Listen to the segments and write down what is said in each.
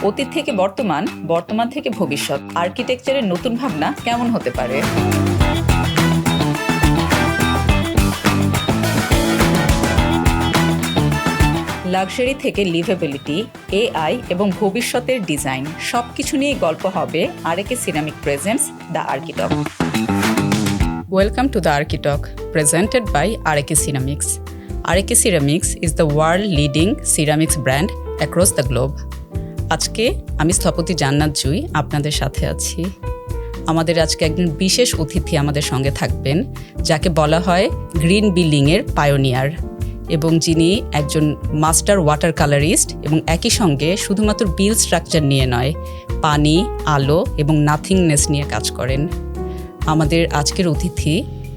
অতীত থেকে বর্তমান, বর্তমান থেকে ভবিষ্যৎ, আর্কিটেকচারের নতুন ভাবনা কেমন হতে পারে? লাক্সারি থেকে লিভেবিলিটি, এআই এবং ভবিষ্যতের ডিজাইন সবকিছু নিয়ে গল্প হবে RAK ceramic presents the Architalk. Welcome to the Architalk, presented by RAK Ceramics. RAK Ceramics is the world leading ceramics brand across the globe. আজকে আমি স্থপতি জান্নাত জুই আপনাদের সাথে আছি। আমাদের আজকে একজন বিশেষ অতিথি আমাদের সঙ্গে থাকবেন, যাকে বলা হয় গ্রিন বিল্ডিংয়ের পায়োনিয়ার, এবং যিনি একজন মাস্টার ওয়াটার কালারিস্ট এবং একই সঙ্গে শুধুমাত্র বিল স্ট্রাকচার নিয়ে নয়, পানি, আলো এবং নাথিংনেস নিয়ে কাজ করেন। আমাদের আজকের অতিথি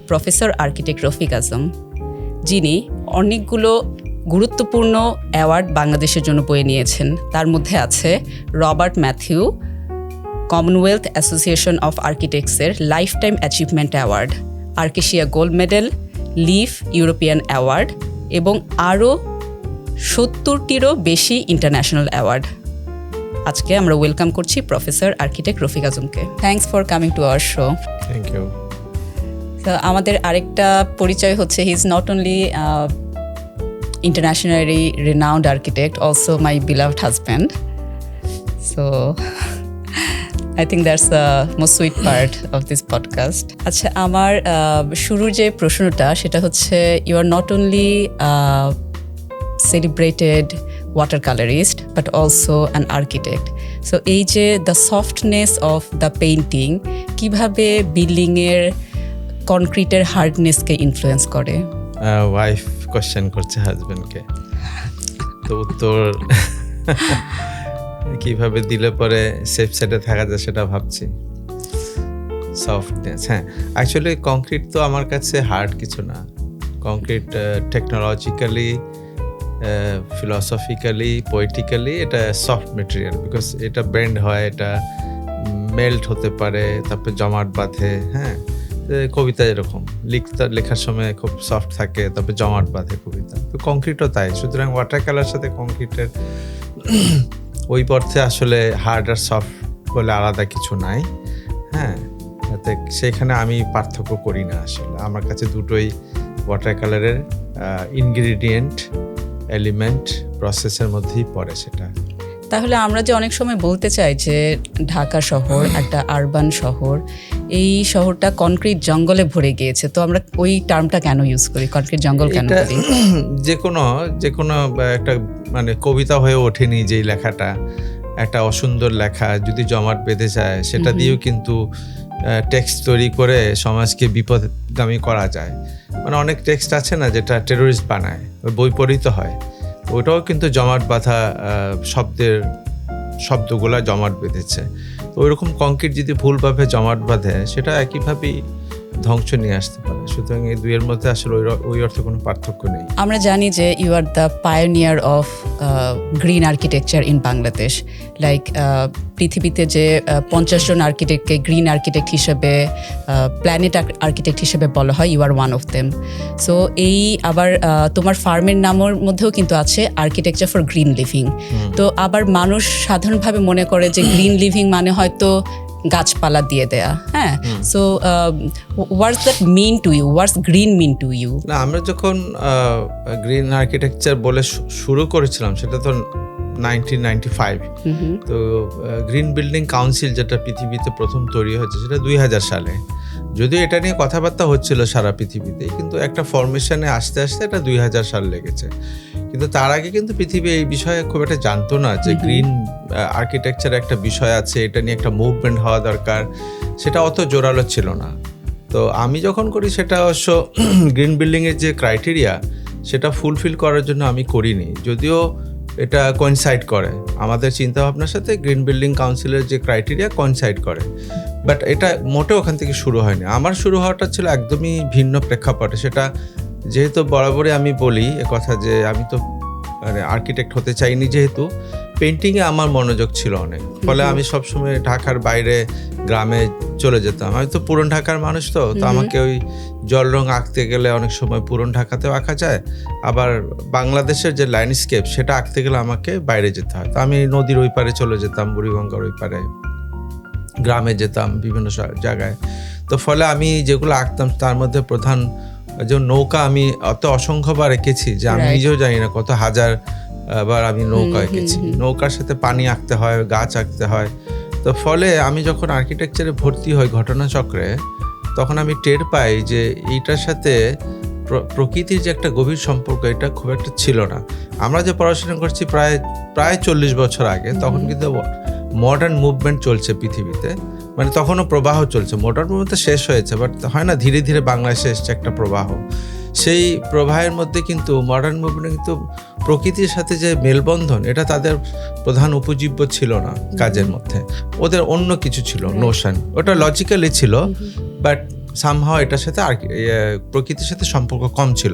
প্রফেসর আর্কিটেক্ট রফিক আজম, যিনি অনেকগুলো গুরুত্বপূর্ণ অ্যাওয়ার্ড বাংলাদেশের জন্য বয়ে নিয়েছেন। তার মধ্যে আছে Robert Matthew Commonwealth Association of আর্কিটেক্টসের lifetime achievement award, ARCASIA gold medal, LEAF European award এবং আরও 70টিরও বেশি ইন্টারন্যাশনাল অ্যাওয়ার্ড। আজকে আমরা ওয়েলকাম করছি প্রফেসর আর্কিটেক্ট রফিক আজমকে। Thanks for coming to our show. Thank you. আমাদের আরেকটা পরিচয় হচ্ছে, he is not only internationally renowned architect, also my beloved husband. So I think that's the most sweet part of this podcast. আচ্ছা, আমার শুরুর যে প্রশ্নটা সেটা হচ্ছে, you are not only celebrated watercolorist but also an architect. So এই যে the softness of the painting কিভাবে বিল্ডিংয়ের কনক্রিটের হার্ডনেসকে ইনফ্লুয়েন্স করে? ওয়াইফ কোশ্চেন করছে হাজবেন্ডকে, তো উত্তর কিভাবে দিলে পরে সেফ সাইডে থাকা যায় সেটা ভাবছি। সফটনেস, হ্যাঁ, অ্যাকচুয়ালি কংক্রিট তো আমার কাছে হার্ড কিছু না। কংক্রিট টেকনোলজিক্যালি, ফিলসফিক্যালি, পোয়েটিক্যালি এটা সফট মেটেরিয়াল, বিকজ এটা বেন্ড হয়, এটা মেল্ট হতে পারে, তারপরে জমাট বাঁধে। হ্যাঁ, কবিতা এরকম লেখার সময় খুব সফট থাকে, তারপরে জমাট বাঁধে কবিতা। তো কংক্রিটও তাই। সুতরাং ওয়াটার কালার সাথে কংক্রিটের ওই অর্থে আসলে হার্ড আর সফট বলে আলাদা কিছু নাই। হ্যাঁ, সেখানে আমি পার্থক্য করি না। আসলে আমার কাছে দুটোই ওয়াটার কালারের ইনগ্রিডিয়েন্ট, এলিমেন্ট, প্রসেসের মধ্যেই পড়ে সেটা। তাহলে আমরা যে অনেক সময় বলতে চাই যে ঢাকা শহর একটা আরবান শহর, এই শহরটা কনক্রিট জঙ্গলে ভরে গিয়েছে, তো আমরা ওই টার্মটা কেন ইউজ করি, কনক্রিট জঙ্গল কেন বলি? যে কোনো একটা মানে কবিতা হয়ে ওঠেনি যেই লেখাটা, একটা অসুন্দর লেখা যদি জমাট বেঁধে যায়, সেটা দিয়েও কিন্তু টেক্সট তৈরি করে সমাজকে বিপদগামী করা যায়। মানে অনেক টেক্সট আছে না যেটা টেরোরিস্ট বানায়, বই পড়িত হয়, ওটাও কিন্তু জমাট বাঁধা শব্দগুলা জমাট বেঁধেছে। তো ওইরকম কংক্রিট যদি ভুলভাবে জমাট বাঁধে, সেটা একইভাবেই ধ্বংস নিয়ে আসতে পারে। সুতরাং এই দুইয়ের মধ্যে আসলে ওই অর্থে কোনো পার্থক্য নেই। আমরা জানি যে you are the pioneer of green architecture in Bangladesh. Like পৃথিবীতে যে 50 জন আর্কিটেক্টকে গ্রিন আর্কিটেক্ট হিসেবে, প্ল্যানেট আর্কিটেক্ট হিসেবে বলা হয়, you are one of them. So এই আবার তোমার ফার্মের নামের মধ্যেও কিন্তু আছে আর্কিটেকচার ফর গ্রিন লিভিং। তো আবার মানুষ সাধারণভাবে মনে করে যে গ্রিন লিভিং মানে হয়তো গাছপালা দিয়ে দেয়া। হ্যাঁ, so what's that mean to you, what's green mean to you? না, আমরা যখন গ্রিন আর্কিটেকচার বলে শুরু করেছিলাম, সেটা তো 1995। তো গ্রিন বিল্ডিং কাউন্সিল যেটা পৃথিবীতে প্রথম তৈরি হয়েছে, সেটা 2000 সালে। যদিও এটা নিয়ে কথাবার্তা হচ্ছিল সারা পৃথিবীতে, কিন্তু একটা ফরমেশনে আসতে আসতে এটা 2000 সাল লেগেছে। কিন্তু তার আগে কিন্তু পৃথিবী এই বিষয়ে খুব একটা জানতো না যে গ্রিন আর্কিটেকচার একটা বিষয় আছে, এটা নিয়ে একটা মুভমেন্ট হওয়া দরকার, সেটা অত জোরালো ছিল না। তো আমি যখন করি সেটা অবশ্য গ্রিন বিল্ডিংয়ের যে ক্রাইটেরিয়া, সেটা ফুলফিল করার জন্য আমি করিনি, যদিও এটা কোইনসাইড করে আমাদের চিন্তাভাবনার সাথে। গ্রিন বিল্ডিং কাউন্সিলের যে ক্রাইটেরিয়া কোইনসাইড করে, বাট এটা মোটেও ওখান থেকে শুরু হয়নি। আমার শুরু হওয়াটা ছিল একদমই ভিন্ন প্রেক্ষাপটে। সেটা যেহেতু বরাবরই আমি বলি কথা যে আমি তো আর্কিটেক্ট হতে চাইনি, যেহেতু পেন্টিংয়ে আমার মনোযোগ ছিল অনেক, ফলে আমি সবসময় ঢাকার বাইরে গ্রামে চলে যেতাম। আমি তো পুরন ঢাকার মানুষ, তো আমাকে ওই জল রং আঁকতে গেলে অনেক সময় পুরন ঢাকাতেও আঁকা যায়, আবার বাংলাদেশের যে ল্যান্ডস্কেপ সেটা আঁকতে গেলে আমাকে বাইরে যেতে হয়। তো আমি নদীর ওই পারে চলে যেতাম, বুড়িগঙ্গার ওই পারে, গ্রামে যেতাম বিভিন্ন জায়গায়। তো ফলে আমি যেগুলো আঁকতাম তার মধ্যে প্রধান যে নৌকা আমি অসংখ্যবার এঁকেছি যে আমি নিজেও জানি না কত হাজার বার আমি নৌকা এঁকেছি। নৌকার সাথে পানি আঁকতে হয়, গাছ আঁকতে হয়। তো ফলে আমি যখন আর্কিটেকচারে ভর্তি হই ঘটনাচক্রে, তখন আমি টের পাই যে এইটার সাথে প্রকৃতির যে একটা গভীর সম্পর্ক এটা খুব একটা ছিল না। আমরা যে পড়াশোনা করছি প্রায় 40 বছর আগে, তখন কিন্তু মডার্ন মুভমেন্ট চলছে পৃথিবীতে, মানে তখনও প্রবাহ চলছে। মডার্ন মুভমেন্ট শেষ হয়েছে, বাট হয় না ধীরে ধীরে বাংলাদেশে এসছে একটা প্রবাহ। সেই প্রবাহের মধ্যে কিন্তু মডার্ন মুভমেন্টে কিন্তু প্রকৃতির সাথে যে মেলবন্ধন, এটা তাদের প্রধান উপজীব্য ছিল না কাজের মধ্যে। ওদের অন্য কিছু ছিল, নোশন, ওটা লজিক্যালি ছিল, বাট সামহাও এটার সাথে আর প্রকৃতির সাথে সম্পর্ক কম ছিল।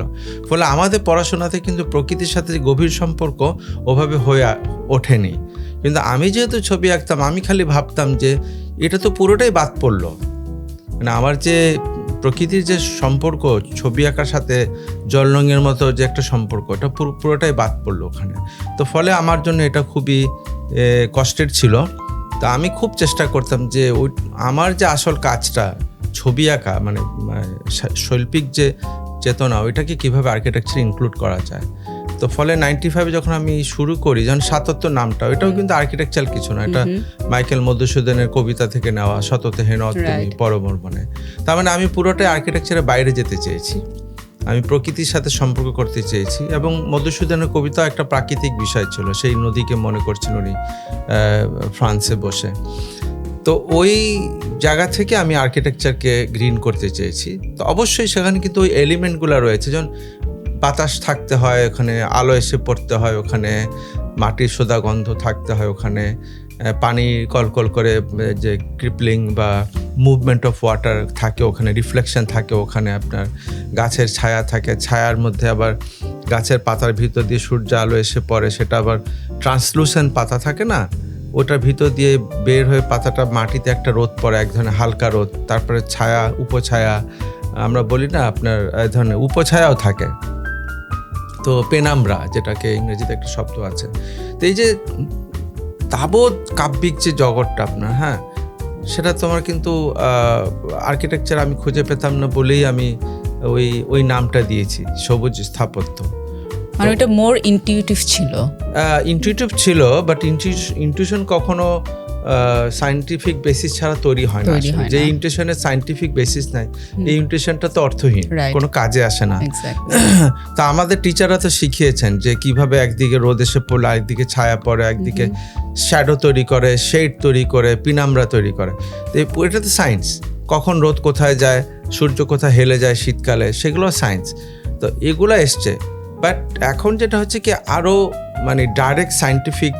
ফলে আমাদের পড়াশোনাতে কিন্তু প্রকৃতির সাথে যে গভীর সম্পর্ক ওভাবে হয়ে ওঠেনি। কিন্তু আমি যেহেতু ছবি আঁকতাম, আমি খালি ভাবতাম যে এটা তো পুরোটাই বাদ পড়লো, মানে আমার যে প্রকৃতির যে সম্পর্ক ছবি আঁকার সাথে জল রঙের মতো যে একটা সম্পর্ক, এটা পুরোটাই বাদ পড়লো ওখানে। তো ফলে আমার জন্য এটা খুবই কষ্টের ছিল। তা আমি খুব চেষ্টা করতাম যে আমার যে আসল কাজটা ছবি আঁকা, মানে শৈল্পিক যে চেতনা, ওইটাকে কীভাবে আর্কিটেকচারে ইনক্লুড করা যায়। তো ফলে 95 যখন আমি শুরু করি, যখন 77 নামটা, ওইটাও কিন্তু আর্কিটেকচার কিছু না, এটা মাইকেল মধুসূদনের কবিতা থেকে নেওয়া, শততে হেনত তুমি পরমর্মনে। তার মানে আমি পুরোটাই আর্কিটেকচারের বাইরে যেতে চেয়েছি, আমি প্রকৃতির সাথে সম্পর্ক করতে চেয়েছি। এবং মধুসূদনের কবিতা একটা প্রাকৃতিক বিষয় ছিল, সেই নদীকে মনে করছেন উনি ফ্রান্সে বসে। তো ওই জায়গা থেকে আমি আর্কিটেকচারকে গ্রিন করতে চেয়েছি। তো অবশ্যই সেখানে কিন্তু ওই এলিমেন্টগুলো রয়েছে, যেমন বাতাস থাকতে হয় ওখানে, আলো এসে পড়তে হয় ওখানে, মাটির সোদা গন্ধ থাকতে হয় ওখানে, পানি কলকল করে যে ক্রিপলিং বা মুভমেন্ট অফ ওয়াটার থাকে ওখানে, রিফ্লেকশন থাকে ওখানে, আপনার গাছের ছায়া থাকে, ছায়ার মধ্যে আবার গাছের পাতার ভিতর দিয়ে সূর্য আলো এসে পড়ে, সেটা আবার ট্রান্সলুসেন্ট পাতা থাকে না, ওটার ভিতর দিয়ে বের হয়ে পাতাটা মাটিতে একটা রোদ পড়ে, এক ধরনের হালকা রোদ, তারপরে ছায়া, উপছায়া, আমরা বলি না আপনার এই ধরনের উপছায়াও থাকে। তো পেনাম্ব্রা, যেটাকে ইংরেজিতে একটা শব্দ আছে। তো এই যে তাবৎ কাব্যিক যে জগৎটা আপনার, হ্যাঁ, সেটা তোমার কিন্তু আর্কিটেকচার আমি খুঁজে পেতাম না বলেই আমি ওই নামটা দিয়েছি, সবুজ স্থাপত্য। মানে ওটা মোর ইনটিউটিভ ছিল, বাট ইনটিউশন কখনো সায়েন্টিফিক বেসিস ছাড়া তৈরি হয় না। যে ইনটিউশনের সায়েন্টিফিক বেসিস নাই, এই ইনটিউশনটা তো অর্থহীন, কোনো কাজে আসে না। তা আমাদের টিচাররা তো শিখিয়েছেন যে কিভাবে একদিকে রোদ এসে পড়লে একদিকে ছায়া পড়ে, একদিকে শ্যাডো তৈরি করে, শেড তৈরি করে, পিনাম্বরা তৈরি করে। তো এটা তো সায়েন্স, কখন রোদ কোথায় যায়, সূর্য কোথায় হেলে যায় শীতকালে, সেগুলো সায়েন্স। তো এগুলো এসছে, বাট এখন যেটা হচ্ছে কি আরও মানে ডাইরেক্ট সায়েন্টিফিক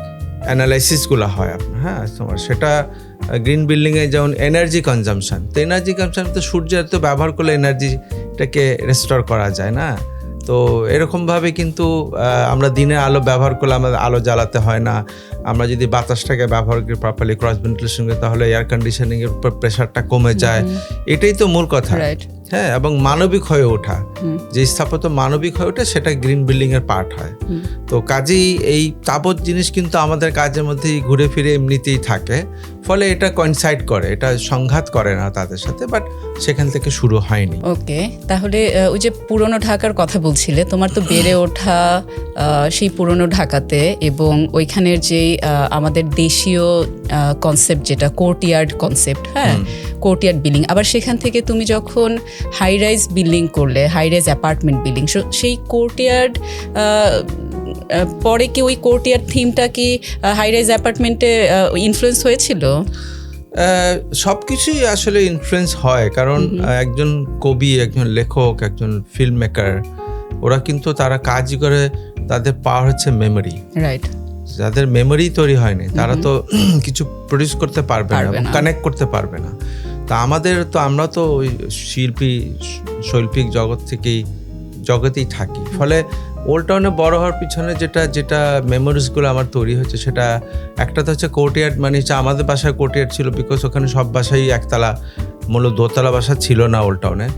অ্যানালাইসিসগুলো হয় আপনার, হ্যাঁ, তোমার সেটা গ্রিন বিল্ডিংয়ে যেমন এনার্জি কনজামশন, তো এনার্জি কনজামশন তো সূর্যের তো ব্যবহার করলে এনার্জিটাকে রেস্টোর করা যায় না। তো এরকমভাবে কিন্তু আমরা দিনের আলো ব্যবহার করলে আমাদের আলো জ্বালাতে হয় না। আমরা যদি বাতাসটাকে ব্যবহার করি প্রপারলি, ক্রস ভেন্টিলেশন করি, তাহলে এয়ার কন্ডিশনিংয়ের উপর প্রেশারটা কমে যায়। এটাই তো মূল কথা, হ্যাঁ। এবং মানবিক হয়ে ওঠা, যে স্থাপত্য মানবিক হয়ে ওঠে, সেটা গ্রিন বিল্ডিংয়ের পার্ট হয়। তো কাজেই এই তাবৎ জিনিস কিন্তু আমাদের কাজের মধ্যেই ঘুরে ফিরে এমনিতেই থাকে, ফলে এটা কনসাইড করে, এটা সংঘাত করে না তাদের সাথে, বাট সেখান থেকে শুরু হয়নি। ওকে, তাহলে ওই যে পুরনো ঢাকার কথা বলছিলে, তোমার তো বেড়ে ওঠা সেই পুরনো ঢাকাতে, এবং ওইখানের যে আমাদের দেশীয় কনসেপ্ট যেটা কোর্টইয়ার্ড কনসেপ্ট, হ্যাঁ, কোর্টইয়ার্ড বিল্ডিং, আবার সেখান থেকে তুমি যখন হাই রাইজ বিল্ডিং করলে, হাই রাইজ অ্যাপার্টমেন্ট বিল্ডিং, সেই কোর্টইয়ার্ড পরে কি ওই কোর্টইয়ার্ড থিমটা কি হাই রাইজ অ্যাপার্টমেন্টে ইনফ্লুয়েন্স হয়েছিল? সব কিছুই আসলে ইনফ্লুয়েন্স হয়, কারণ একজন কবি, একজন লেখক, একজন ফিল্ম মেকার, ওরা কিন্তু তারা কাজই করে, তাদের পাওয়ার হচ্ছে মেমোরি, রাইট। যাদের মেমোরি তৈরি হয়নি তারা তো কিছু প্রডিউস করতে পারবে না, কানেক্ট করতে পারবে না। তা আমরা তো ওই শৈল্পিক জগতেই থাকি, ফলে ওল্ড টাউনে বড় হওয়ার পিছনে যেটা মেমোরিজগুলো আমার তৈরি হয়েছে, সেটা একটা তো হচ্ছে কোর্টইয়ার্ড, মানে হচ্ছে আমাদের বাসায় কোর্টইয়ার্ড ছিল, বিকজ ওখানে সব বাসাই একতলা, মূলত দোতলা বাসা ছিল না ওল্ড টাউনে।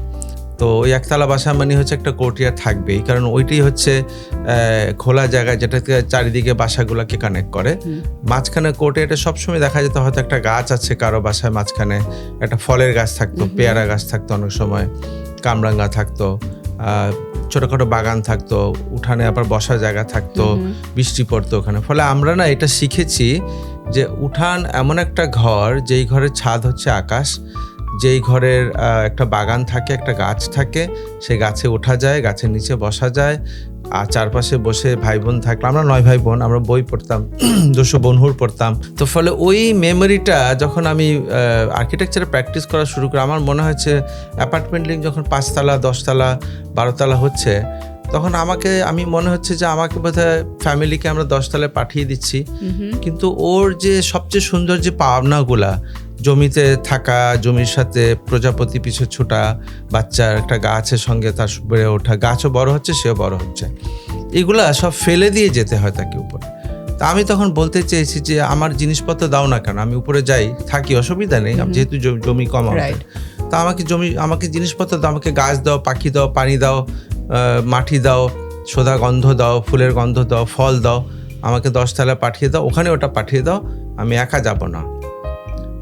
তো ওই একতলা বাসা মানে হচ্ছে একটা কোর্টইয়ার্ড থাকবেই, কারণ ওইটাই হচ্ছে খোলা জায়গা যেটাতে চারিদিকে বাসাগুলোকে কানেক্ট করে। মাঝখানে কোর্টইয়ার্ডে সবসময় দেখা যেত হয়তো একটা গাছ আছে কারো বাসায়, মাঝখানে একটা ফলের গাছ থাকতো, পেয়ারা গাছ থাকতো, অনেক সময় কামরাঙ্গা থাকতো, ছোটোখাটো বাগান থাকতো, উঠানে আবার বসার জায়গা থাকতো, বৃষ্টি পড়তো ওখানে। ফলে আমরা না এটা শিখেছি যে উঠান এমন একটা ঘর, যেই ঘরের ছাদ হচ্ছে আকাশ, যেই ঘরের একটা বাগান থাকে, একটা গাছ থাকে, সে গাছে ওঠা যায়, গাছের নিচে বসা যায়, আর চারপাশে বসে ভাই বোন থাকলে, আমরা 9 ভাই বোন, আমরা বই পড়তাম, 200 বনহুর পড়তাম। তো ফলে ওই মেমোরিটা যখন আমি আর্কিটেকচারে প্র্যাকটিস করা শুরু করি, আমার মনে হয়েছে অ্যাপার্টমেন্ট লিঙ্ক যখন 5 তলা 10 তলা 12 তলা হচ্ছে, তখন আমি মনে হচ্ছে যে আমাকে বোধহয় ফ্যামিলিকে আমরা 10 তলায় পাঠিয়ে দিচ্ছি, কিন্তু ওর যে সবচেয়ে সুন্দর যে পাওনাগুলা, জমিতে থাকা, জমির সাথে প্রজাপতি পিছু ছোটা, বাচ্চার একটা গাছের সঙ্গে তার বেড়ে ওঠা, গাছও বড় হচ্ছে, সেও বড় হচ্ছে, এগুলা সব ফেলে দিয়ে যেতে হয় তাকে উপরে। তা আমি তখন বলতে চেয়েছি যে আমার জিনিসপত্র দাও না কেন, আমি উপরে যাই, থাকি, অসুবিধা নেই, যেহেতু জমি কম আমাদের। তা আমাকে জিনিসপত্র দাও, আমাকে গাছ দাও, পাখি দাও, পানি দাও, মাটি দাও, সোদা গন্ধ দাও, ফুলের গন্ধ দাও, ফল দাও, আমাকে 10 তলায় পাঠিয়ে দাও, ওখানে ওটা পাঠিয়ে দাও, আমি একা যাব না।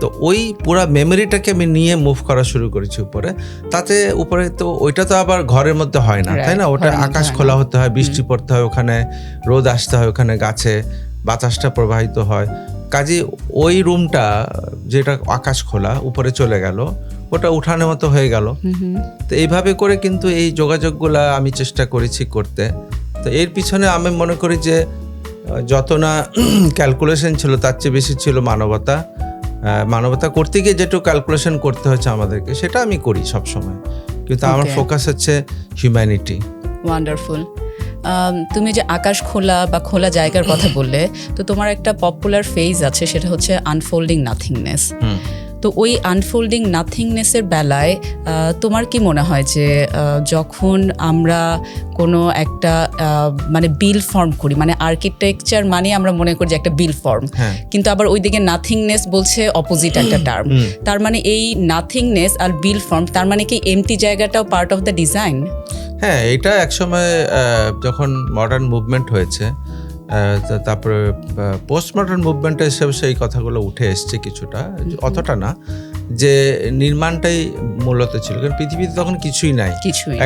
তো ওই পুরো মেমোরিটাকে আমি নিয়ে মুভ করা শুরু করেছি উপরে। তাতে উপরে তো ওইটা তো আবার ঘরের মধ্যে হয় না, তাই না? ওটা আকাশ খোলা হতে হয়, বৃষ্টি পড়তে হয়, ওখানে রোদ আসতে হয়, ওখানে গাছে বাতাসটা প্রবাহিত হয়। কাজে ওই রুমটা যেটা আকাশ খোলা উপরে চলে গেল, ওটা উঠানের মতো হয়ে গেল। তো এইভাবে করে কিন্তু এই যোগাযোগগুলা আমি চেষ্টা করেছি করতে। তো এর পিছনে আমি মনে করি যে যত না ক্যালকুলেশন ছিল, তার চেয়ে বেশি ছিল মানবতা করতে গিয়ে যেটুকু ক্যালকুলেশন করতে হচ্ছে আমাদেরকে, সেটা আমি করি সব সময়, কিন্তু আমার ফোকাস হচ্ছে হিউম্যানিটি। ওয়ান্ডারফুল। তুমি যে আকাশ খোলা বা খোলা জায়গার কথা বললে, তো তোমার একটা পপুলার ফেজ আছে, সেটা হচ্ছে আনফোল্ডিং নাথিংনেস। তো ওই আনফোল্ডিং নাথিংনেসের বেলায় তোমার কি মনে হয় যে যখন আমরা কোনো একটা মানে বিল ফর্ম করি, মানে আর্কিটেকচার মানে আমরা মনে করি যে একটা বিল ফর্ম, কিন্তু আবার ওইদিকে নাথিংনেস বলছে অপোজিট একটা টার্ম, তার মানে এই নাথিংনেস আর বিল ফর্ম, তার মানে কি এমটি জায়গাটাও পার্ট অফ দ্য ডিজাইন? হ্যাঁ, এটা একসময় যখন মডার্ন মুভমেন্ট হয়েছে, তারপরে পোস্ট মডার্ন মুভমেন্টে হিসেবে সেই কথাগুলো উঠে এসছে কিছুটা, অতটা না, যে নির্মাণটাই মূলত ছিল, কারণ পৃথিবীতে তখন কিছুই নাই।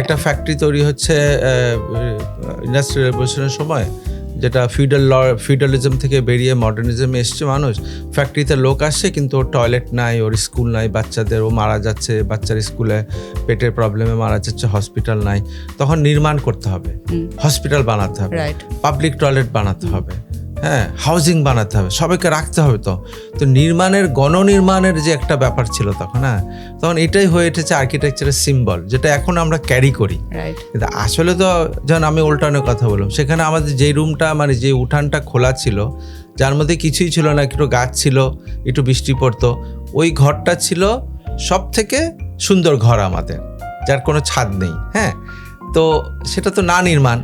একটা ফ্যাক্টরি তৈরি হচ্ছে ইন্ডাস্ট্রিয়াল রেভলিউশনের সময়, যেটা ফিউডালিজম থেকে বেরিয়ে মডার্নিজমে এসছে মানুষ। ফ্যাক্টরিতে লোক আসছে, কিন্তু ওর টয়লেট নাই, ওর স্কুল নাই, বাচ্চাদের ও মারা যাচ্ছে, বাচ্চার স্কুলে পেটের প্রবলেমে মারা যাচ্ছে, হসপিটাল নাই। তখন নির্মাণ করতে হবে, হসপিটাল বানাতে হবে, পাবলিক টয়লেট বানাতে হবে, হ্যাঁ, হাউজিং বানাতে হবে, সবাইকে রাখতে হবে। তো নির্মাণের গণনির্মাণের যে একটা ব্যাপার ছিল তখন, তখন এটাই হয়ে উঠেছে আর্কিটেকচারের সিম্বল, যেটা এখন আমরা ক্যারি করি। কিন্তু আসলে তো যখন আমি ওল্ড টাউনের কথা বললাম, সেখানে আমাদের যে রুমটা, মানে যে উঠানটা খোলা ছিল, যার মধ্যে কিছুই ছিল না, একটু গাছ ছিল, একটু বৃষ্টি পড়তো, ওই ঘরটা ছিল সব থেকে সুন্দর ঘর আমাদের, যার কোনো ছাদ নেই। হ্যাঁ, তো সেটা তো না নির্মাণ,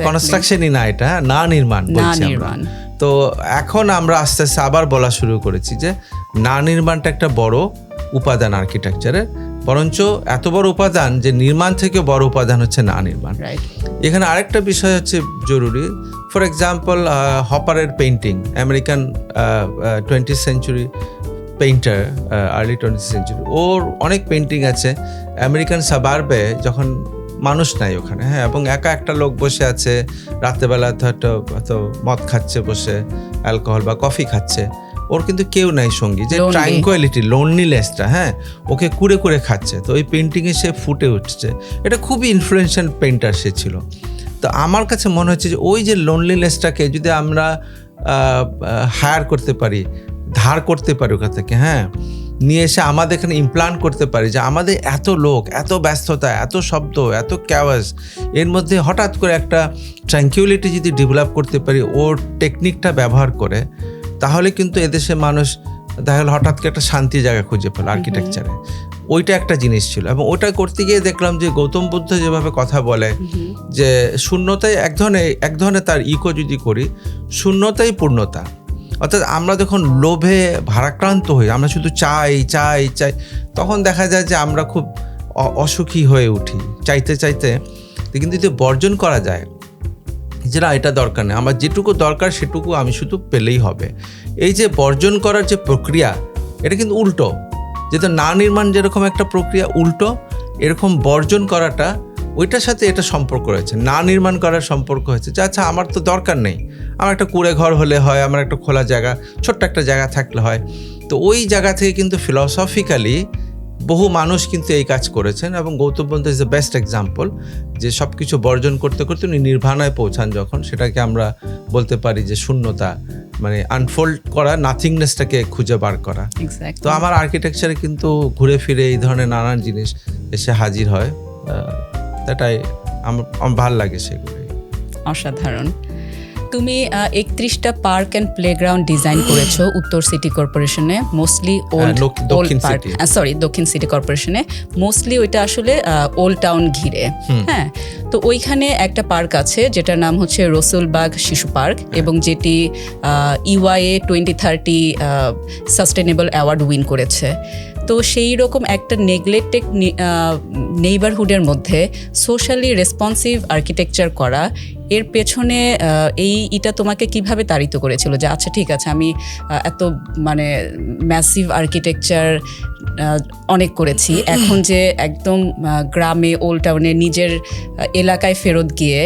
কনস্ট্রাকশনই না, এটা না নির্মাণ বলছি আমরা। তো এখন আমরা আস্তে আস্তে আবার বলা শুরু করেছি যে না নির্মাণটা একটা বড় উপাদান আর্কিটেকচারের, বরঞ্চ এত বড় উপাদান যে নির্মাণ থেকে বড় উপাদান হচ্ছে না নির্মাণ। এখানে আরেকটা বিষয় হচ্ছে জরুরি, ফর এক্সাম্পল হপারের painting, American 20th century painter, early 20th century, ওর অনেক পেইন্টিং আছে আমেরিকান সাবার্বে, যখন মানুষ নাই ওখানে, হ্যাঁ, এবং একা একটা লোক বসে আছে, রাত্রেবেলা হয়তো মদ খাচ্ছে বসে, অ্যালকোহল বা কফি খাচ্ছে, ওর কিন্তু কেউ নাই সঙ্গী, যে ট্রাঙ্কুয়ালিটি, লোনলিনেসটা, হ্যাঁ, ওকে কুড়ে কুড়ে খাচ্ছে। তো ওই পেইন্টিংয়ে সে ফুটে উঠছে, এটা খুবই ইনফ্লুয়েন্সিয়াল পেইন্টার সে ছিল। তো আমার কাছে মনে হচ্ছে যে ওই যে লোনলিনেসটাকে যদি আমরা হায়ার করতে পারি, ধার করতে পারি ওখান থেকে, হ্যাঁ, নিয়ে এসে আমাদের এখানে ইমপ্লান্ট করতে পারি, যে আমাদের এত লোক, এত ব্যস্ততা, এত শব্দ, এত ক্যাওয়াস, এর মধ্যে হঠাৎ করে একটা ট্র্যাঙ্কুইলিটি যদি ডেভেলপ করতে পারি ওর টেকনিকটা ব্যবহার করে, তাহলে কিন্তু এদেশে মানুষ দেখা গেল হঠাৎ করে একটা শান্তি জায়গা খুঁজে পেল আর্কিটেকচারে। ওইটা একটা জিনিস ছিল। এবং ওটা করতে গিয়ে দেখলাম যে গৌতম বুদ্ধ যেভাবে কথা বলে যে শূন্যতাই এক ধরনের তার ইকো যদি করি, শূন্যতাই পূর্ণতা। অর্থাৎ আমরা যখন লোভে ভারাক্রান্ত হই, আমরা শুধু চাই চাই চাই, তখন দেখা যায় যে আমরা খুব অসুখী হয়ে উঠি চাইতে চাইতে। কিন্তু যদি বর্জন করা যায় যে না, এটা দরকার নেই, আমার যেটুকু দরকার সেটুকু আমি শুধু পেলেই হবে, এই যে বর্জন করার যে প্রক্রিয়া, এটা কিন্তু উল্টো। যেহেতু না নির্মাণ যেরকম একটা প্রক্রিয়া, উল্টো এরকম বর্জন করাটা ওইটার সাথে এটা সম্পর্ক রয়েছে। না নির্মাণ করার সম্পর্ক হয়েছে যে আচ্ছা আমার তো দরকার নেই, আমার একটা কুঁড়ে ঘর হলে হয়, আমার একটা খোলা জায়গা, ছোট্ট একটা জায়গা থাকলে হয়। তো ওই জায়গা থেকে কিন্তু ফিলসফিক্যালি বহু মানুষ কিন্তু এই কাজ করেছেন, এবং Gautam Buddha is the best example, যে সব কিছু বর্জন করতে করতে উনি নির্বাণায় পৌঁছান যখন, সেটাকে আমরা বলতে পারি যে শূন্যতা, মানে আনফোল্ড করা, নাথিংনেসটাকে খুঁজে বার করা। তো আমার আর্কিটেকচারে কিন্তু ঘুরে ফিরে এই ধরনের নানান জিনিস এসে হাজির হয়, এটাই আমার ভালো লাগে সেগুলো। অসাধারণ। তুমি 31টা পার্ক অ্যান্ড প্লেগ্রাউন্ড ডিজাইন করেছো উত্তর সিটি কর্পোরেশনে, মোস্টলি দক্ষিণ সিটি কর্পোরেশনে, মোস্টলি ওইটা আসলে ওল্ড টাউন ঘিরে। হ্যাঁ, তো ওইখানে একটা পার্ক আছে যেটার নাম হচ্ছে রসুলবাগ শিশু পার্ক, এবং যেটি EYA 2030 সাস্টেনেবল অ্যাওয়ার্ড উইন করেছে। তো সেই রকম একটা নেগলেক্টেড নেইবারহুডের মধ্যে সোশ্যালি রেসপন্সিভ আর্কিটেকচার করা, এর পেছনে এটা তোমাকে কিভাবে তাড়িত করেছিল যে আচ্ছা ঠিক আছে, আমি এত মানে ম্যাসিভ আর্কিটেকচার অনেক করেছি, এখন যে একদম গ্রামে ওল্ড টাউনে নিজের এলাকায় ফেরত গিয়ে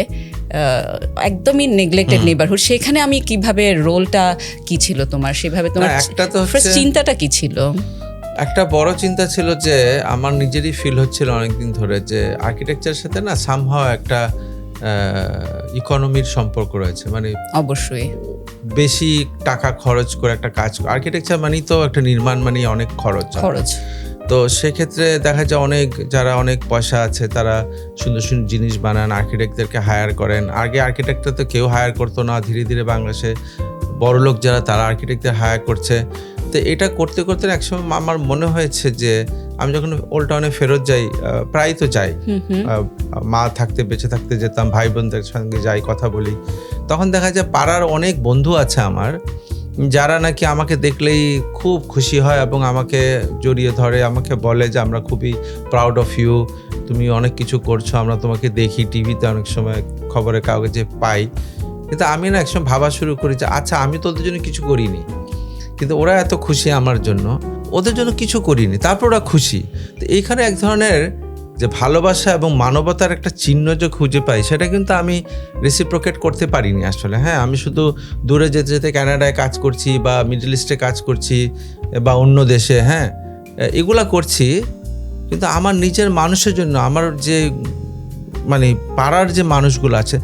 একদমই নেগলেক্টেড নেইবারহুড, সেখানে আমি কিভাবে, রোলটা কি ছিল তোমার, সেভাবে তোমার চিন্তাটা কি ছিল? একটা বড় চিন্তা ছিল যে আমার নিজেরই ফিল হচ্ছিল অনেকদিন ধরে যে আর্কিটেকচারের সাথে না সামহাও একটা ইকোনমির সম্পর্ক রয়েছে, মানে অবশ্যই বেশি টাকা খরচ করে একটা কাজ, আর্কিটেকচার মানেই তো একটা নির্মাণ মানে অনেক খরচ। তো সেক্ষেত্রে দেখা যায় অনেক যারা অনেক পয়সা আছে তারা সুন্দর সুন্দর জিনিস বানান, আর্কিটেক্টদেরকে হায়ার করেন। আগে আর্কিটেক্টরা তো কেউ হায়ার করতো না, ধীরে ধীরে বাংলাদেশে বড়লোক যারা তারা আর্কিটেক্টদের হায়ার করছে। তো এটা করতে করতে একসময় আমার মনে হয়েছে যে আমি যখন ওল্ড টাউনে ফেরত যাই, প্রায় তো যাই, মা থাকতে বেঁচে থাকতে যেতাম, ভাই বোনদের সঙ্গে যাই, কথা বলি, তখন দেখা যায় পাড়ার অনেক বন্ধু আছে আমার যারা নাকি আমাকে দেখলেই খুব খুশি হয় এবং আমাকে জড়িয়ে ধরে, আমাকে বলে যে আমরা খুবই প্রাউড অফ ইউ, তুমি অনেক কিছু করছো, আমরা তোমাকে দেখি টিভিতে, অনেক সময় খবরের কাগজে পাই। কিন্তু আমি না একসময় ভাবা শুরু করি যে আচ্ছা আমি তো ওদের জন্য কিছু করিনি, কিন্তু ওরা এত খুশি আমার জন্য, ওদের জন্য কিছু করিনি, তারপর ওরা খুশি। তো এইখানে এক ধরনের যে ভালোবাসা এবং মানবতার একটা চিহ্ন যে খুঁজে পাই, সেটা কিন্তু আমি রেসিপ্রোকেট করতে পারিনি আসলে। হ্যাঁ, আমি শুধু দূরে যেতে যেতে কানাডায় কাজ করছি বা মিডল ইস্টে কাজ করছি বা অন্য দেশে, হ্যাঁ এগুলা করছি, কিন্তু আমার নিজের মানুষের জন্য, আমার যে মানে পাড়ার যে মানুষগুলো আছে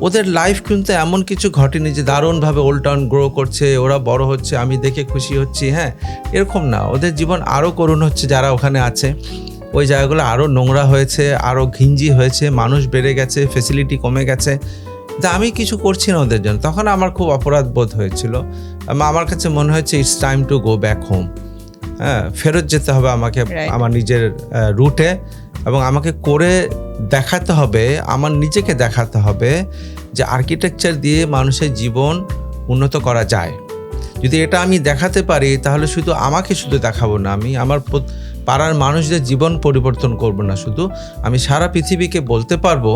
ওদের লাইফ কিন্তু এমন কিছু ঘটেনি যে দারুণভাবে ওল্ড টাউন গ্রো করছে, ওরা বড় হচ্ছে, আমি দেখে খুশি হচ্ছি, হ্যাঁ এরকম না। ওদের জীবন আরও করুণ হচ্ছে, যারা ওখানে আছে ওই জায়গাগুলো আরও নোংরা হয়েছে, আরও ঘিঞ্জি হয়েছে, মানুষ বেড়ে গেছে, ফেসিলিটি কমে গেছে, তা আমি কিছু করছি না ওদের জন্য। তখন আমার খুব অপরাধ বোধ হয়েছিল, আমার কাছে মনে হয়েছে it's time to go back home. হ্যাঁ, ফেরত যেতে হবে আমাকে আমার নিজের রুটে, এবং আমাকে করে দেখাতে হবে, আমার নিজেকে দেখাতে হবে যে আর্কিটেকচার দিয়ে মানুষের জীবন উন্নত করা যায়। যদি এটা আমি দেখাতে পারি তাহলে শুধু আমাকে শুধু দেখাবো না, আমি আমার পাড়ার মানুষদের জীবন পরিবর্তন করব না, শুধু আমি সারা পৃথিবীকে বলতে পারবো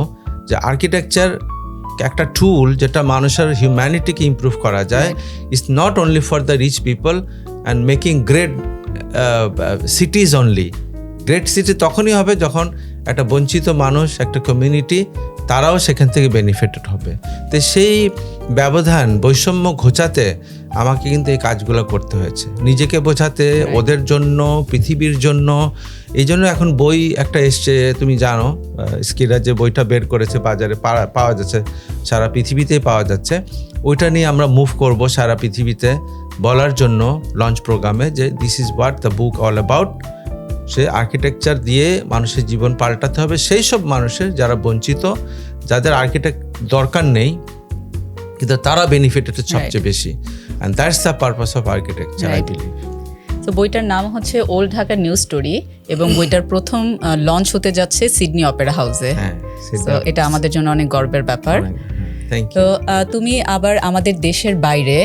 যে আর্কিটেকচার একটা টুল যেটা মানুষের হিউম্যানিটিকে ইমপ্রুভ করা যায়। It's not only for the rich people and making great cities only. Great city তখনই হবে যখন একটা বঞ্চিত মানুষ, একটা কমিউনিটি, তারাও সেখান থেকে বেনিফিটেড হবে। তো সেই ব্যবধান, বৈষম্য ঘোচাতে আমাকে কিন্তু এই কাজগুলো করতে হয়েছে, নিজেকে বোঝাতে, ওদের জন্য, পৃথিবীর জন্য। এই জন্য এখন বই একটা এসছে, তুমি জানো স্কিরা যে বইটা বের করেছে, বাজারে পাওয়া যাচ্ছে, সারা পৃথিবীতেই পাওয়া যাচ্ছে। ওইটা নিয়ে আমরা মুভ করব সারা পৃথিবীতে বলার জন্য লঞ্চ প্রোগ্রামে, যে this is what the book all about. Say architecture দিয়ে মানুষের জীবন পাল্টাতে হবে, সেই সব মানুষের যারা বঞ্চিত, যাদের আর্কিটেক্ট দরকার নেই কিন্তু তারা বেনিফিটেড সবচেয়ে বেশি। And that's the purpose of architecture, I believe. তো বইটার নাম হচ্ছে ওল্ড ঢাকা নিউ স্টোরি এবং বইটার প্রথম লঞ্চ হতে যাচ্ছে সিডনি অপেরা হাউসে। তো এটা আমাদের জন্য অনেক গর্বের ব্যাপার। তো তুমি আবার আমাদের দেশের বাইরে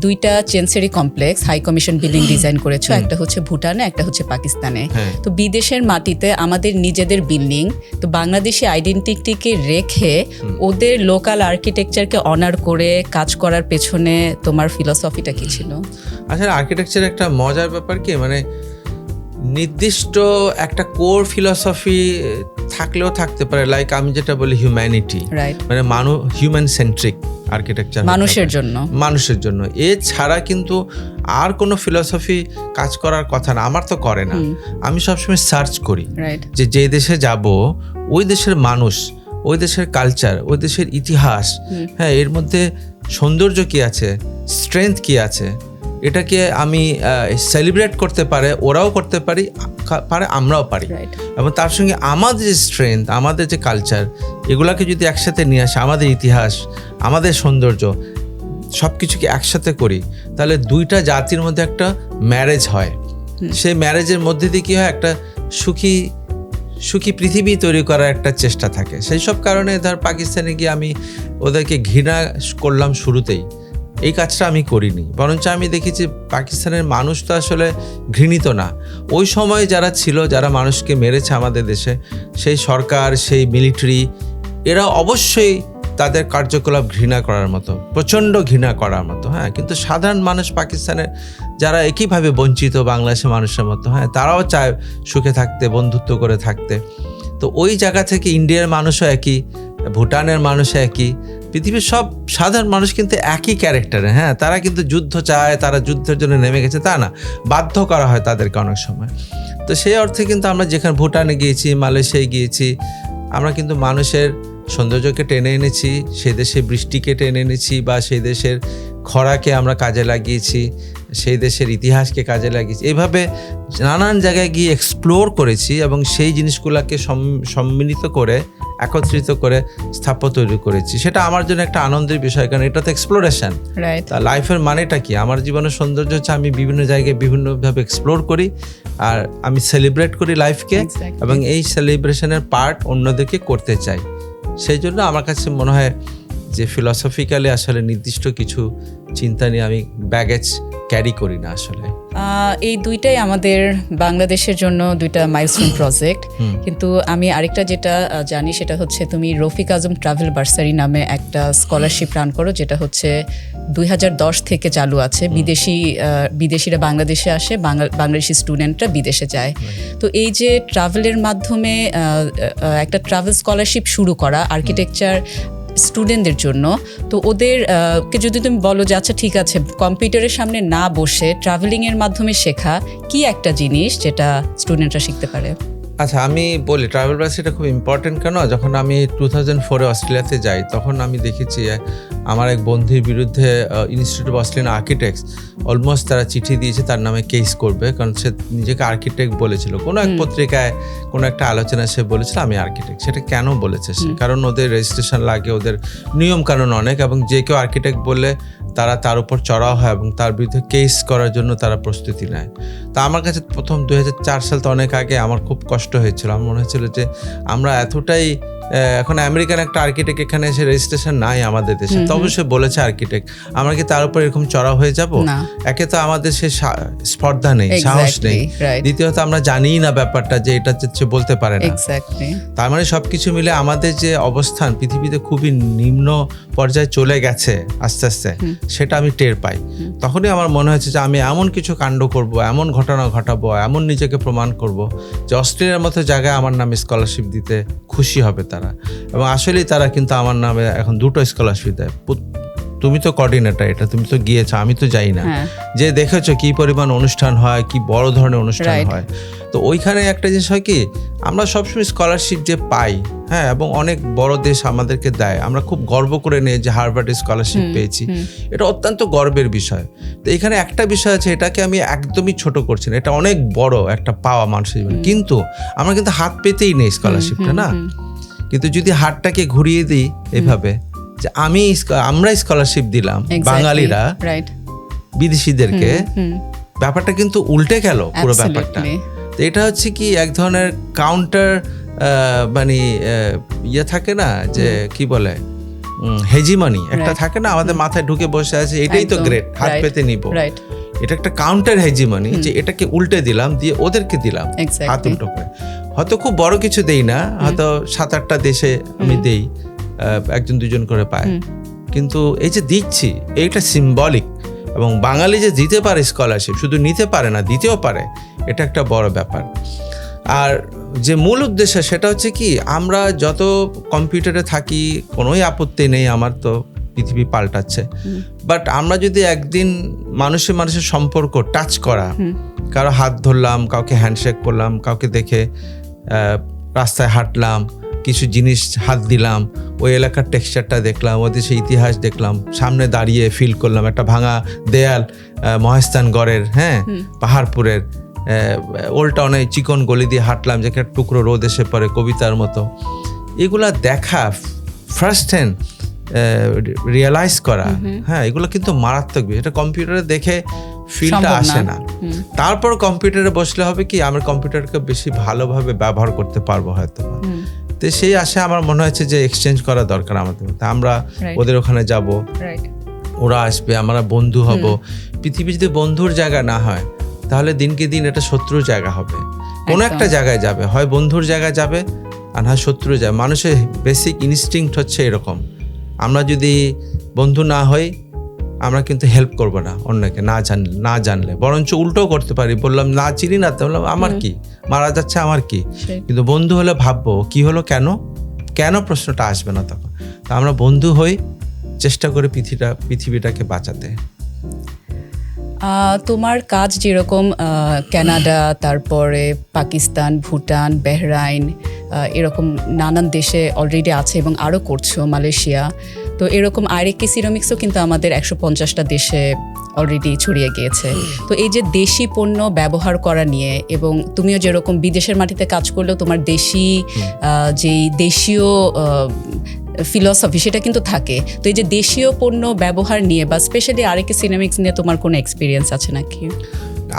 দুইটা chancery complex high commission building design করেছো, একটা হচ্ছে ভুটানে, একটা হচ্ছে পাকিস্তানে। তো বিদেশের মাটিতে আমাদের নিজেদের বিল্ডিং, তো বাংলাদেশি আইডেন্টিটিকে রেখে ওদের লোকাল আর্কিটেকচারকে অনার করে কাজ করার পেছনে তোমার ফিলসফিটা কি ছিল? আসলে আর্কিটেকচার একটা মজার ব্যাপার কি, মানে নির্দিষ্ট একটা কোর ফিলসফি থাকলেও থাকতে পারে, লাইক আমি যেটা বলি হিউম্যানিটি, মানে হিউম্যান সেন্ট্রিক আর্কিটেকচার, মানুষের জন্য। এছাড়া কিন্তু আর কোনো ফিলসফি কাজ করার কথা না, আমার তো করে না। আমি সবসময় সার্চ করি যে দেশে যাব ওই দেশের মানুষ, ওই দেশের কালচার, ওই দেশের ইতিহাস, হ্যাঁ, এর মধ্যে সৌন্দর্য কি আছে, স্ট্রেংথ কি আছে, এটাকে আমি সেলিব্রেট করতে পারে, ওরাও করতে পারে, আমরাও পারি। এবং তার সঙ্গে আমাদের যে স্ট্রেংথ, আমাদের যে কালচার, এগুলাকে যদি একসাথে নিয়ে আসে, আমাদের ইতিহাস, আমাদের সৌন্দর্য, সব কিছুকে একসাথে করি, তাহলে দুইটা জাতির মধ্যে একটা ম্যারেজ হয়। সেই ম্যারেজের মধ্যে দিয়ে কী হয়, একটা সুখী পৃথিবী তৈরি করার একটা চেষ্টা থাকে। সেই সব কারণে ধর পাকিস্তানে গিয়ে আমি ওদেরকে ঘৃণা করলাম শুরুতেই, এই কাজটা আমি করিনি। বরঞ্চ আমি দেখেছি পাকিস্তানের মানুষ তো আসলে ঘৃণিত না। ওই সময় যারা ছিল, যারা মানুষকে মেরেছে আমাদের দেশে, সেই সরকার, সেই মিলিটারি, এরা অবশ্যই তাদের কার্যকলাপ ঘৃণা করার মতো, প্রচণ্ড ঘৃণা করার মতো। হ্যাঁ, কিন্তু সাধারণ মানুষ পাকিস্তানের যারা একইভাবে বঞ্চিত বাংলাদেশের মানুষের মতো, হ্যাঁ, তারাও চায় সুখে থাকতে, বন্ধুত্ব করে থাকতে। তো ওই জায়গা থেকে ইন্ডিয়ার মানুষও একই, ভুটানের মানুষও একই, পৃথিবীর সব সাধারণ মানুষ কিন্তু একই ক্যারেক্টারে। হ্যাঁ, তারা কিন্তু যুদ্ধ চায়, তারা যুদ্ধের জন্য নেমে গেছে তা না, বাধ্য করা হয় তাদেরকে অনেক সময়। তো সেই অর্থে কিন্তু আমরা যেখানে ভুটানে গিয়েছি, মালয়েশিয়ায় গিয়েছি, আমরা কিন্তু মানুষের সৌন্দর্যকে টেনে এনেছি, সেই দেশের বৃষ্টিকে টেনে এনেছি, বা সেই দেশের খরাকে আমরা কাজে লাগিয়েছি, সেই দেশের ইতিহাসকে কাজে লাগিয়েছি। এইভাবে নানান জায়গায় গিয়ে এক্সপ্লোর করেছি এবং সেই জিনিসগুলোকে সম্মিলিত করে, একত্রিত করে স্থাপত্য তৈরি করেছি। সেটা আমার জন্য একটা আনন্দের বিষয়, কারণ এটা তো এক্সপ্লোরেশন। তা লাইফের মানেটা কি? আমার জীবনের সৌন্দর্য হচ্ছে আমি বিভিন্ন জায়গায় বিভিন্নভাবে এক্সপ্লোর করি, আর আমি সেলিব্রেট করি লাইফকে, এবং এই সেলিব্রেশনের পার্ট অন্যদেরকে করতে চাই। সেই জন্য আমার কাছে মনে হয় যে ফিলসফিক্যালি আসলে নির্দিষ্ট কিছু চিন্তা নিয়ে আমি ব্যাগেজ ক্যারি করি না আসলে। এই দুইটাই আমাদের বাংলাদেশের জন্য দুইটা মাইলস্টোন প্রজেক্ট। কিন্তু আমি আরেকটা যেটা জানি সেটা হচ্ছে তুমি রফিক আজম ট্রাভেল বার্সারি নামে একটা স্কলারশিপ রান করো, যেটা হচ্ছে 2010 থেকে চালু আছে। বিদেশিরা বাংলাদেশে আসে, বাংলাদেশি স্টুডেন্টরা বিদেশে যায়। তো এই যে ট্রাভেলের মাধ্যমে একটা ট্রাভেল স্কলারশিপ শুরু করা আর্কিটেকচার স্টুডেন্টদের জন্য, তো ওদেরকে যদি তুমি বলো যে আচ্ছা ঠিক আছে, কম্পিউটারের সামনে না বসে ট্রাভেলিংয়ের মাধ্যমে শেখা কি একটা জিনিস যেটা স্টুডেন্টরা শিখতে পারে? আচ্ছা, আমি বলি ট্রাভেল বার্সারিটা খুব ইম্পর্টেন্ট কেন। যখন আমি 2004 অস্ট্রেলিয়াতে যাই, তখন আমি দেখেছি আমার এক বন্ধুর বিরুদ্ধে institute of Australian architects almost তারা চিঠি দিয়েছে তার নামে কেস করবে, কারণ সে নিজেকে আর্কিটেক্ট বলেছিল। কোনো এক পত্রিকায় কোনো একটা আলোচনা সে বলেছিল আমি আর্কিটেক্ট। সেটা কেন বলেছে সে? কারণ ওদের রেজিস্ট্রেশন লাগে, ওদের নিয়ম কানুন অনেক, এবং যে কেউ আর্কিটেক্ট বললে তারা তার উপর চড়াও হয় এবং তার বিরুদ্ধে কেস করার জন্য তারা প্রস্তুতি নেয়। তা আমার কাছে প্রথম 2004 সাল, তো অনেক আগে, আমার খুব কষ্ট হয়েছিল। আমার মনে হচ্ছিল যে আমরা এতটাই, এখন আমেরিকান একটা আর্কিটেক্ট এখানে এসে রেজিস্ট্রেশন নাই আমাদের দেশে, তো অবশ্যই বলেছে আর্কিটেক্ট, আমরা কি তার উপর এরকম চড়া হয়ে যাব? একে তো আমাদের সে স্পর্ধা নেই, সাহস নেই। দ্বিতীয়ত আমরা জানিই না ব্যাপারটা যে এটা হচ্ছে বলতে পারে না। তার মানে সবকিছু মিলে আমাদের যে অবস্থান পৃথিবীতে খুবই নিম্ন পর্যায়ে চলে গেছে আস্তে আস্তে, সেটা আমি টের পাই। তখনই আমার মনে হয়েছে যে আমি এমন কিছু কাণ্ড করব, এমন ঘটনা ঘটাবো, এমন নিজেকে প্রমাণ করব যে অস্ট্রেলিয়ার মতো জায়গায় আমার নামে স্কলারশিপ দিতে খুশি হবে তারা। এবং আসলেই তারা কিন্তু আমার নামে এখন 2টো স্কলারশিপ দেয়। তুমি তো কোঅর্ডিনেটর, এটা তুমি তো গিয়েছো, আমি তো যাই না, যে দেখেছো কি পরিমাণ অনুষ্ঠান হয়, কি বড় ধরনের অনুষ্ঠান হয়। তো ওইখানে একটা জিনিস হয় কি, আমরা সবসময় স্কলারশিপ যে পাই, হ্যাঁ, এবং অনেক বড় দেশ আমাদেরকে দেয়, আমরা খুব গর্ব করে নিই যে হার্ভার্ড স্কলারশিপ পেয়েছি, এটা অত্যন্ত গর্বের বিষয়। তো এখানে একটা বিষয় আছে, এটাকে আমি একদমই ছোট করছি না, এটা অনেক বড় একটা পাওয়া মানুষের জীবনে। কিন্তু আমরা কিন্তু হাত পেতেই নেই স্কলারশিপটা, না? কিন্তু যদি হাতটাকে ঘুরিয়ে দিই এভাবে যে আমরা স্কলারশিপ দিলাম বাঙালিরা বিদেশিদেরকে, ব্যাপারটা কিন্তু উল্টে গেল পুরো ব্যাপারটা। Absolutely. তো এটা হচ্ছে কি এক ধরনের কাউন্টার মানে ইয়ে থাকে না যে কি বলে হেজিমনি একটা Right. থাকে না, আমাদের মাথায় ঢুকে বসে আছে এটাই তো একদম, গ্রেট, হাত right, পেতে নিব। right. এটা একটা কাউন্টার হেজিমনি যে এটাকে উল্টে দিলাম, দিয়ে ওদেরকে দিলাম Exactly. হাত উল্টো করে। হয়তো খুব বড় কিছু দেই না, হয়তো 7-8টা দেশে আমি দেই, 1-2 করে পায়, কিন্তু এই যে দিচ্ছি এইটা সিম্বলিক। এবং বাঙালি যে দিতে পারে স্কলারশিপ, শুধু নিতে পারে না দিতেও পারে, এটা একটা বড় ব্যাপার। আর যে মূল উদ্দেশ্য সেটা হচ্ছে কি, আমরা যত কম্পিউটারে থাকি কোনোই আপত্তি নেই, আমার তো পৃথিবী পাল্টাচ্ছে, বাট আমরা যদি একদিন মানুষের সম্পর্ক টাচ করা, কারো হাত ধরলাম, কাউকে হ্যান্ডশেক করলাম, কাউকে দেখে রাস্তায় হাঁটলাম, কিছু জিনিস হাত দিলাম, ওই এলাকার টেক্সচারটা দেখলাম, ওদের সেই ইতিহাস দেখলাম, সামনে দাঁড়িয়ে ফিল করলাম একটা ভাঙা দেয়াল মহেস্তানগড়ের, হ্যাঁ পাহাড়পুরের ওল্ড টাউনে চিকন গলি দিয়ে হাঁটলাম, যেখানে টুকরো রোদ এসে পড়ে কবিতার মতো। এগুলা দেখা, ফার্স্ট হ্যান্ড রিয়েলাইজ করা, হ্যাঁ এগুলো কিন্তু মারাত্মক। এটা কম্পিউটারে দেখে ফিলটা আসে না। তারপর কম্পিউটারে বসলে হবে কি, আমরা কম্পিউটারকে বেশি ভালোভাবে ব্যবহার করতে পারবো হয়তো। তো সেই আশা আমার মনে হচ্ছে যে এক্সচেঞ্জ করা দরকার আমাদের মধ্যে। আমরা ওদের ওখানে যাব, ওরা আসবে, আমরা বন্ধু হব। পৃথিবী যদি বন্ধুর জায়গা না হয়, তাহলে দিনকে দিন এটা শত্রুর জায়গা হবে। কোনো একটা জায়গায় যাবে, হয় বন্ধুর জায়গায় যাবে আর হয় শত্রুর জায়গায়। মানুষের বেসিক ইনস্টিংক্ট হচ্ছে এরকম। আমরা যদি বন্ধু না হই, আমরা কিন্তু হেল্প করবো না অন্যকে, না জানলে বরঞ্চ উল্টোও করতে পারি। বললাম না চিনি না, তো বললাম আমার কি, মারা যাচ্ছে আমার কি। কিন্তু বন্ধু হলে ভাববো কি হলো, কেন প্রশ্নটা আসবে না তখন। তো আমরা বন্ধু হই, চেষ্টা করি পৃথিবীটাকে বাঁচাতে। তোমার কাজ যেরকম কানাডা, তারপরে পাকিস্তান, ভুটান, বাহরাইন, এরকম নানান দেশে অলরেডি আছে এবং আরও করছো, মালয়েশিয়া, তো এরকম আরএকে সিরামিক্সও কিন্তু আমাদের 150টা দেশে অলরেডি ছড়িয়ে গিয়েছে। তো এই যে দেশি পণ্য ব্যবহার করা নিয়ে, এবং তুমিও যেরকম বিদেশের মাটিতে কাজ করলেও তোমার যেই দেশীয় ফিলসফি সেটা কিন্তু থাকে। তো এই যে দেশীয় পণ্য ব্যবহার নিয়ে বা স্পেশালি আরএকে সিরামিক্স নিয়ে তোমার কোনো এক্সপিরিয়েন্স আছে নাকি?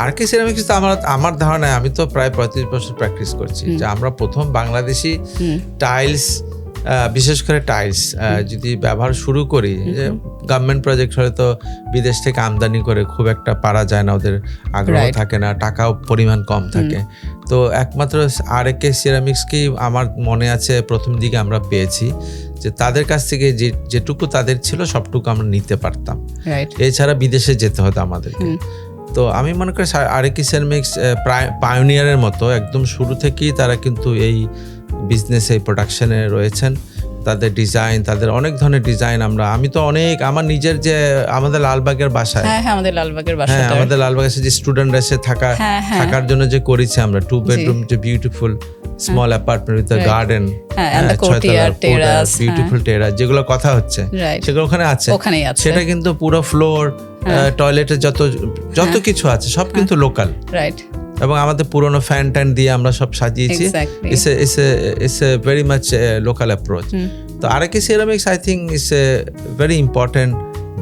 আরএকে সিরামিক্স তো আমার ধারণায়, আমি তো প্রায় 35 বছর প্র্যাকটিস করছি, যে আমরা প্রথম বাংলাদেশি টাইলস, বিশেষ করে টাইলস যদি ব্যবহার শুরু করি, যে গভর্নমেন্ট প্রজেক্ট হলে তো বিদেশ থেকে আমদানি করে খুব একটা পারা যায় না, ওদের আগ্রহ থাকে না, টাকাও পরিমাণ কম থাকে। তো একমাত্র আরএকে সিরামিক্সকেই আমার মনে আছে প্রথম দিকে আমরা পেয়েছি, যে তাদের কাছ থেকে যেটুকু তাদের ছিল সবটুকু আমরা নিতে পারতাম, এছাড়া বিদেশে যেতে হতো আমাদেরকে। তো আমি মনে করি আরএকে সিরামিক্স পায়োনিয়ারের মতো একদম শুরু থেকেই তারা কিন্তু এই বিজনেসে, প্রোডাকশনে রয়েছেন। তাদের ডিজাইন, তাদের অনেক ধরনের ডিজাইন, আমি তো অনেক আমার নিজের যে আমাদের লালবাগের বাসায়, আমাদের লালবাগের যে স্টুডেন্ট এসে থাকার জন্য যে করেছি আমরা 2 bedroom, যে beautiful small apartment with a garden, beautiful terrace, যেগুলো কথা হচ্ছে সেগুলো ওখানে আছে। সেটা কিন্তু পুরো ফ্লোর, টয়লেটে যত কিছু আছে সব কিন্তু লোকাল, এবং আমাদের পুরোনো ফ্যান দিয়ে আমরা সব সাজিয়েছি। It's a very much local approach. তো RAK ceramics I think it's a very important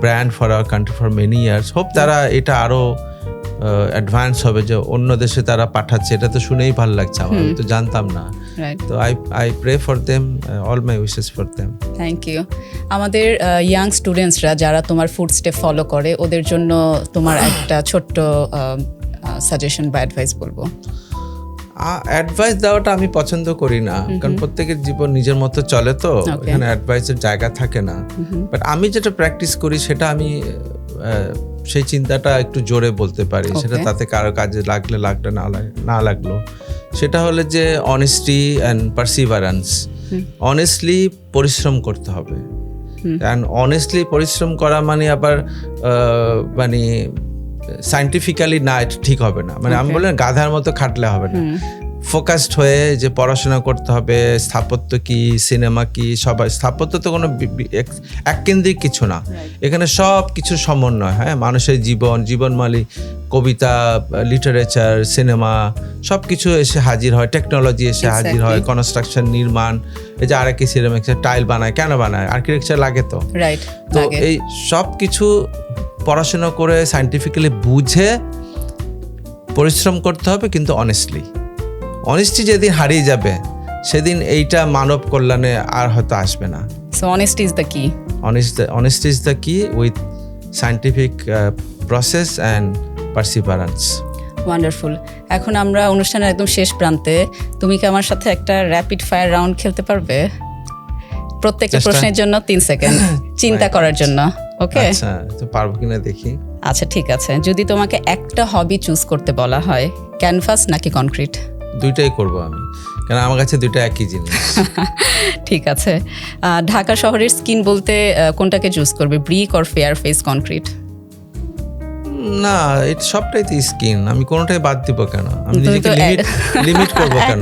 brand for our country for many years. Hope তারা এটা আরো অ্যাডভান্স হবে, যে অন্য দেশে তারা পাঠাচ্ছে, এটা তো শুনেই ভালো লাগছে আমার, আমি তো জানতাম না। তো I pray for them, all my wishes for them. Thank you. আমাদের ইয়াং স্টুডেন্টসরা যারা তোমার ফুটস্টেপ ফলো করে, ওদের জন্য তোমার একটা ছোট্ট সাজেশন বা অ্যাডভাইস বলবো। অ্যাডভাইস দেওয়াটা আমি পছন্দ করি না, কারণ প্রত্যেকের জীবন নিজের মতো চলে, তো এখানে অ্যাডভাইসের জায়গা থাকে না। বাট আমি যেটা প্র্যাকটিস করি সেটা আমি সেই চিন্তাটা একটু জোরে বলতে পারি, সেটা তাতে কারো কাজে লাগলে না লাগলো। সেটা হলে যে অনেস্টি অ্যান্ড পারসিভারেন্স। অনেস্টলি পরিশ্রম করতে হবে, অ্যান্ড অনেস্টলি পরিশ্রম করা মানে আবার মানে সায়েন্টিফিক্যালি না, এটা ঠিক হবে না। মানে আমি বলি গাধার মতো খাটলে হবে না, ফোকাসড হয়ে যে পড়াশোনা করতে হবে। স্থাপত্য কি, সিনেমা কি, সবাই স্থাপত্য তো কোনো এককেন্দ্রিক কিছু না, এখানে সব কিছু সমন্বয়। হ্যাঁ, মানুষের জীবনমালী, কবিতা, লিটারেচার, সিনেমা, সব কিছু এসে হাজির হয়, টেকনোলজি এসে হাজির হয়, কনস্ট্রাকশন, নির্মাণ। এই যে আরএকে সিরামিক্স টাইল বানায়, কেন বানায়? আর্কিটেকচার লাগে তো। তো এই সব কিছু পড়াশোনা করে সায়েন্টিফিক্যালি বুঝে পরিশ্রম করতে হবে কিন্তু অনেস্টি যেদিন হারিয়ে যাবে সেদিন এইটা মানব কল্যাণে আর হয়তো আসবে না। সো অনেস্টি ইজ দ্য কি। Honesty is the key with scientific process and perseverance. Wonderful. এখন আমরা অনুষ্ঠানের একদম শেষ প্রান্তে, তুমি কি আমার সাথে একটা র্যাপিড ফায়ার রাউন্ড খেলতে পারবে? প্রত্যেকটা প্রশ্নের জন্য 3 সেকেন্ড চিন্তা করার জন্য। ওকে, আচ্ছা, তো পারবো কিনা দেখি। আচ্ছা ঠিক আছে। যদি তোমাকে একটা হবি চুজ করতে বলা হয়, ক্যানভাস নাকি কনক্রিট? দুইটাই করব আমি, কারণ আমার কাছে দুইটা একই জিনিস। ঠিক আছে। ঢাকা শহরের স্কিন বলতে কোনটাকে চুজ করবে, brick or fair face concrete? না, এটা সবটাই তো স্কিন, আমি কোনোটাই বাদ দিব কেন? আমি তুমি নিজেকে তো লিমিট করব কেন?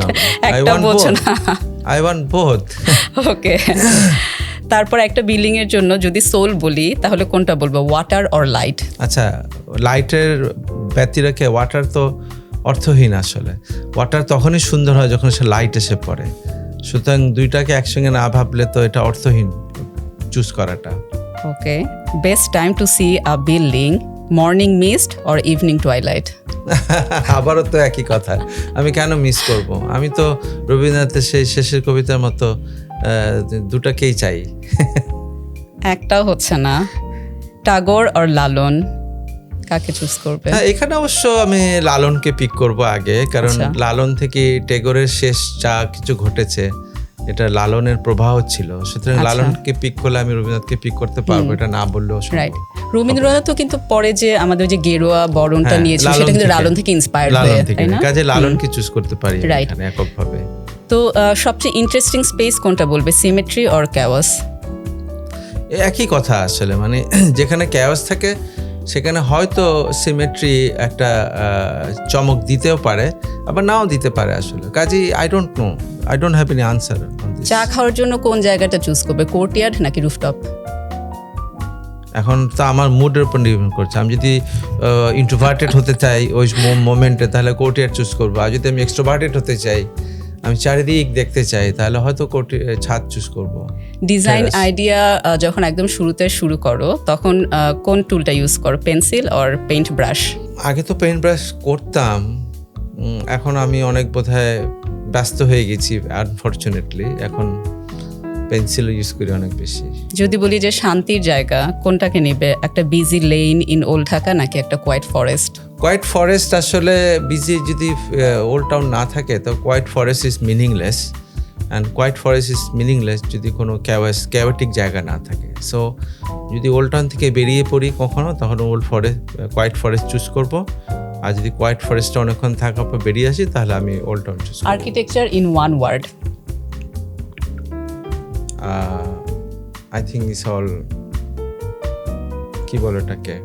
একটা বোঝো না। I want both. ওকে। তারপর একটা বিল্ডিং এর জন্য যদি সোল বলি তাহলে কোনটা বলবো, ওয়াটার অর লাইট? আচ্ছা, লাইটের ব্যতি রেখে ওয়াটার তো অর্থহীন আসলে। ওয়াটার তখনই সুন্দর হয় যখন সে লাইট এসে পড়ে, সুতরাং দুইটাকে একসঙ্গে না ভাবলে তো এটা অর্থহীন চুজ করাটা। Okay. Best time to see a building, morning mist or evening twilight? আবারও তো একই কথা, আমি কেন মিস করব? আমি তো রবীন্দ্রনাথের সেই শেষের কবিতার মতো দুটাকেই চাই। একটাও হচ্ছে না। টাগোর অর লালন, কাকে চুজ করবে? হ্যাঁ, এখানে অবশ্য আমি লালনকে পিক করব আগে, কারণ আচ্ছা। লালন থেকে টেগোরের শেষ যা কিছু ঘটেছে এটা লালনের প্রবাহ ছিল, সুতরাং আচ্ছা। লালনকে পিক করলে আমি রবীন্দ্রনাথকে পিক করতে পারবো, এটা না বললেও সম্ভব। রাইট। রবীন্দ্রনাথও কিন্তু পরে যে আমাদের যে গেরুয়া বরণটা হ্যাঁ, নিয়েছিল সেটা কিন্তু লালন থেকে ইন্সপায়ার্ড হয়ে, তাই না? কাজে লালনকে চুজ করতে পারি Right. এখানে এককভাবে। তো সবচেয়ে ইন্টারেস্টিং স্পেস কোনটা বলবে, সিমেট্রি অর ক্যাওয়াস? একই কথা আসলে, মানে যেখানে ক্যাওয়াস থাকে সেখানে হয়তো সিমেট্রি একটা চমক দিতেও পারে, আবার নাও দিতে পারে আসলে। কাজেই I don't have any answer on this. চা খাওয়ার জন্য কোন জায়গাটা চুজ করবে, কোর্টইয়ার্ড নাকি রুফটপ? এখন তো আমার মুডের উপর নির্ভর করছে। আমি যদি ইন্ট্রোভার্টেড হতে চাই ওই মোমেন্টে, তাহলে কোর্টইয়ার্ড চুজ করবো। আর যদি আমি এক্সট্রোভার্টেড হতে চাই, আমি চারিদিক দেখতে চাই, তাহলে হয়তো ছাদ চুজ করবো। ডিজাইন আইডিয়া যখন একদম শুরুতে শুরু করো তখন কোন টুলটা ইউজ করো, পেন্সিল অর পেইন্ট ব্রাশ? আগে তো পেইন্ট ব্রাশ করতাম, এখন আমি অনেক বোধহয় ব্যস্ত হয়ে গেছি আনফরচুনেটলি, এখন পেন্সিল ইউজ করি অনেক বেশি। যদি বলি যে শান্তির জায়গা, কোনটাকে নেবে, একটা busy lane in old Dhaka নাকি একটা কোয়াইট ফরেস্ট? কোয়াইট ফরেস্ট আসলে বিজি যদি ওল্ড টাউন না থাকে তো quiet forest is meaningless, and quiet forest is meaningless যদি কোনো ক্যাওয়েটিক জায়গা না থাকে। সো যদি ওল্ড টাউন থেকে বেরিয়ে পড়ি কখনো, তখন কোয়াইট ফরেস্ট চুজ করব। আর যদি কোয়াইট ফরেস্টে অনেকক্ষণ থাকার পর বেরিয়ে আসি, তাহলে আমি ওল্ড টাউন চুজ করব। Architecture in one word? I think is all, কি বলে ওটাকে,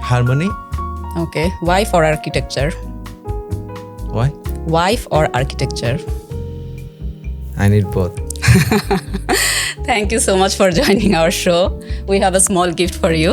harmony. Okay. Wife or architecture? Why? Wife or architecture? I need both. Thank you so much for joining our show. We have a small gift for you.